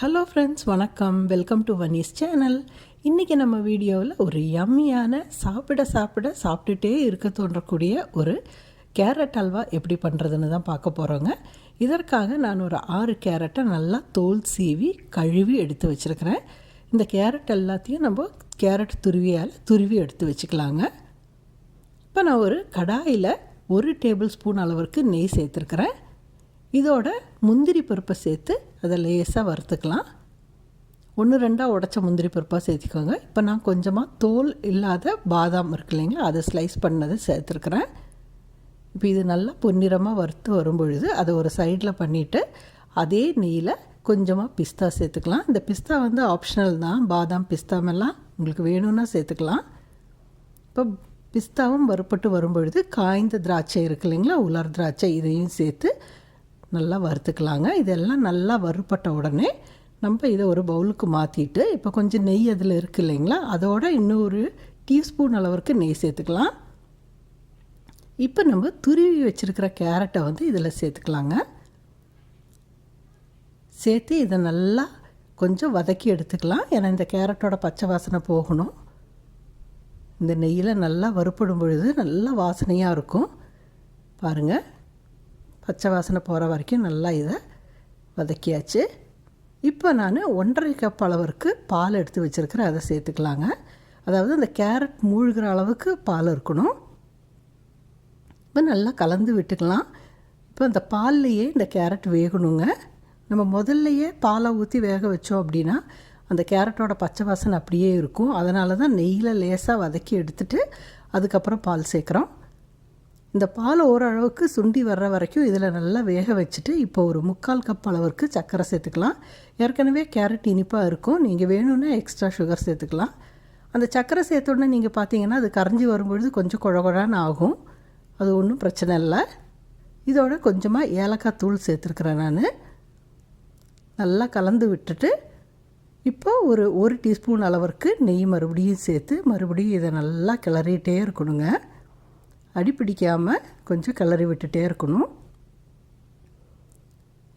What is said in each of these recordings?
Hello friends, வணக்கம். Welcome to Vani's channel. இன்றைக்கி நம்ம வீடியோவில் ஒரு யம்மியான சாப்பிட்டுட்டே இருக்க தோன்றக்கூடிய ஒரு கேரட் அல்வா எப்படி பண்ணுறதுன்னு தான் பார்க்க போகிறோங்க. இதற்காக நான் ஒரு 6 கேரட்டை நல்லா தோல் சீவி கழுவி எடுத்து வச்சுருக்கிறேன். இந்த கேரட் எல்லாத்தையும் நம்ம கேரட் துருவி எடுத்து வச்சுக்கலாங்க. இப்போ நான் ஒரு கடாயில் 1 டேபிள் ஸ்பூன் அளவிற்கு நெய் சேர்த்துருக்கிறேன். இதோட முந்திரி பருப்பை சேர்த்து அதை லேசாக வறுத்துக்கலாம். 1-2 உடச்ச முந்திரி பருப்பாக சேர்த்துக்கோங்க. இப்போ நான் கொஞ்சமாக தோல் இல்லாத பாதாம் இருக்கு இல்லைங்களா, அதை ஸ்லைஸ் பண்ணதை சேர்த்துருக்குறேன். இப்போ இது நல்லா பொன்னிறமாக வறுத்து வரும்பொழுது அதை ஒரு சைடில் பண்ணிவிட்டு அதே நெய்யில் கொஞ்சமாக பிஸ்தா சேர்த்துக்கலாம். இந்த பிஸ்தா ஆப்ஷனல் தான். பாதாம் பிஸ்தாமெல்லாம் உங்களுக்கு வேணும்னா சேர்த்துக்கலாம். இப்போ பிஸ்தாவும் வறுப்பட்டு வரும்பொழுது காய்ந்த திராட்சை இருக்கு இல்லைங்களா, உலர் திராட்சை, இதையும் சேர்த்து நல்லா வறுத்துக்கலாங்க. இதெல்லாம் நல்லா வறுப்பட்ட உடனே நம்ம இதை ஒரு பவுலுக்கு மாற்றிட்டு இப்போ கொஞ்சம் நெய் அதில் இருக்குது இல்லைங்களா, அதோட இன்னொரு டீஸ்பூன் அளவுக்கு நெய் சேர்த்துக்கலாம். இப்போ நம்ம துருவி வச்சுருக்கிற கேரட்டை இதில் சேர்த்துக்கலாங்க. சேர்த்து இதை நல்லா கொஞ்சம் வதக்கி எடுத்துக்கலாம். ஏன்னா இந்த கேரட்டோட பச்சை வாசனை போகணும். இந்த நெய்யில் நல்லா வறுப்படும் பொழுது நல்லா வாசனையாக இருக்கும். பாருங்கள், பச்சை வாசனை போகிற வரைக்கும் நல்லா இதை வதக்கியாச்சு. இப்போ நான் 1.5 கப் அளவிற்கு பால் எடுத்து வச்சுருக்கிறேன், அதை சேர்த்துக்கலாங்க. அதாவது இந்த கேரட் மூழ்கிற அளவுக்கு பால் இருக்கணும். இப்போ நல்லா கலந்து விட்டுக்கலாம். இப்போ இந்த பால்லையே இந்த கேரட் வேகணுங்க. நம்ம முதல்லையே பாலை ஊற்றி வேக வச்சோம் அப்படின்னா அந்த கேரட்டோட பச்சை வாசனை அப்படியே இருக்கும். அதனால தான் நெய்யில் லேசாக வதக்கி எடுத்துகிட்டு அதுக்கப்புறம் பால் சேர்க்குறோம். இந்த பால் ஓரளவுக்கு சுண்டி வர்ற வரைக்கும் இதில் நல்லா வேக வச்சுட்டு இப்போ ஒரு 3/4 கப் அளவுக்கு சர்க்கரை சேர்த்துக்கலாம். ஏற்கனவே கேரட் இனிப்பாக இருக்கும், நீங்கள் வேணும்னா எக்ஸ்ட்ரா சுகர் சேர்த்துக்கலாம். அந்த சர்க்கரை சேர்த்தோடனே நீங்கள் பார்த்தீங்கன்னா அது கரைஞ்சி வரும்பொழுது கொஞ்சம் குழகுழான்னு ஆகும். அது ஒன்றும் பிரச்சனை இல்லை. இதோட கொஞ்சமாக ஏலக்காய் தூள் சேர்த்துருக்குறேன் நான். நல்லா கலந்து விட்டுட்டு இப்போ ஒரு டீஸ்பூன் அளவிற்கு நெய் மறுபடியும் சேர்த்து மறுபடியும் இதை நல்லா கிளறிட்டே இருக்கணுங்க. அடிப்பிடிக்காமல் கொஞ்சம் கிளறி விட்டுட்டே இருக்கணும்.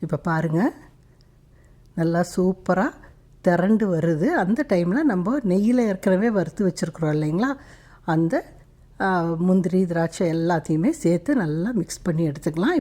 இப்போ பாருங்கள், நல்லா சூப்பராக திரண்டு வருது. அந்த டைமில் நம்ம நெய்யில் ஏற்கனவே வறுத்து வச்சுருக்குறோம் இல்லைங்களா, அந்த முந்திரி திராட்சை எல்லாத்தையுமே சேர்த்து நல்லா மிக்ஸ் பண்ணி எடுத்துக்கலாம்.